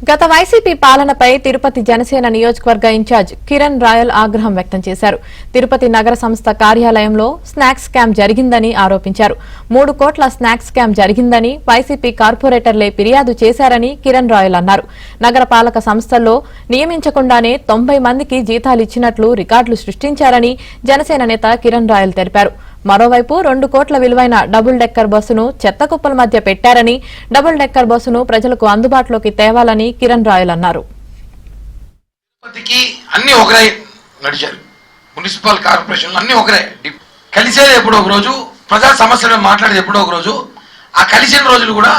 గత వైసీపీ పాలనపై తిరుపతి జనసేన నియోజకవర్గ ఇన్ఛార్జ్ కిరణ్ రాయల్ ఆగ్రహం వ్యక్తం చేశారు. తిరుపతి నగర సంస్థ కార్యాలయంలో స్నాక్స్ స్కామ్ జరిగిందని ఆరోపించారు. 3 కోట్ల స్నాక్స్ స్కామ్ జరిగిందని వైసీపీ కార్పొరేటర్లే ఫిర్యాదు చేశారని కిరణ్ రాయల్ అన్నారు. నగర పాలక సంస్థల్లో నియమించకుండానే 90 మందికి జీతాలు ఇచ్చినట్లు రికార్డులు సృష్టించారని జనసేన నేత కిరణ్ రాయల్ తెలిపారు. మరోవైపు 2 కోట్ల విలువైన డబుల్ డెక్కర్ బస్సును చెత్త కుప్పల మధ్య పెట్టారని, డబుల్ డెక్కర్ బస్సును ప్రజలకు అందుబాటులోకి తేవాలని కిరణ్ రాయల్ అన్నారు. అన్ని ఒకరే నడిచారు. మున్సిపల్ కార్పొరేషన్లు అన్ని ఒకరే కలిసేది. ఎప్పుడో ఒక రోజు ప్రజా సమస్యలు మాట్లాడేది ఎప్పుడో ఒక రోజు. ఆ కలిసిన రోజులు కూడా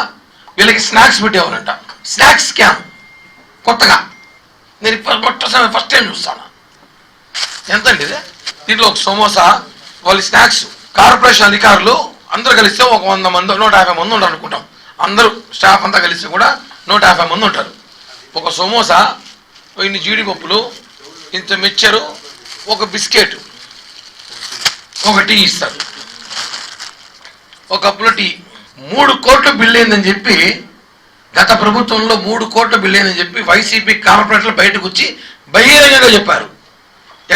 వీళ్ళకి స్నాక్స్ పెట్టేవారంట. స్నాక్స్ స్కామ్ కొత్తగా నేను ఫస్ట్ టైం చూస్తాను. ఎంతండి ఇది? దీంట్లో ఒక సమోసా, వాళ్ళు స్నాక్స్ కార్పొరేషన్ అధికారులు అందరూ కలిస్తే ఒక 100 మంది 150 మంది ఉంటారు అనుకుంటాం. అందరూ స్టాఫ్ అంతా కలిసి కూడా 150 మంది ఉంటారు. ఒక సమోసా, ఇన్ని జీడిపప్పులు, ఇంత మిక్చరు, ఒక బిస్కెట్, ఒక టీ ఇస్తారు. ఒక కప్పులో టీ. 3 కోట్ల బిల్లు అయిందని చెప్పి గత ప్రభుత్వంలో 3 కోట్ల బిల్లు అయిందని చెప్పి వైసీపీ కార్పొరేటర్లు బయటకు వచ్చి బహిరంగంగా చెప్పారు.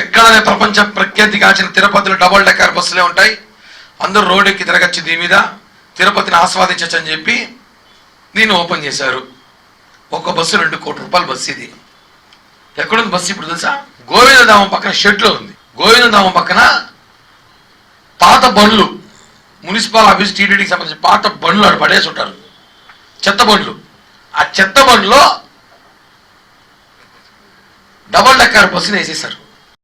ఎక్కడనే ప్రపంచ ప్రఖ్యాతి కాచిన తిరుపతిలో డబుల్ డెక్కర్ బస్సులే ఉంటాయి, అందరూ రోడ్డుకి తిరగచ్చు, దీని మీద తిరుపతిని ఆస్వాదించచ్చు అని చెప్పి దీన్ని ఓపెన్ చేశారు. ఒక బస్సు 2 కోట్ల రూపాయల బస్సు. ఇది ఎక్కడుంది బస్సు ఇప్పుడు తెలుసా? గోవిందధామం పక్కన షెడ్లో ఉంది. గోవిందధామం పక్కన పాత బండ్లు, మున్సిపల్ ఆఫీస్ టీటీడీకి సంబంధించిన పాత బండ్లు అక్కడ పడేసి ఉంటారు, చెత్త బండ్లు. ఆ చెత్త బండ్లో డబుల్ డెక్కర్ బస్సుని వేసేశారు.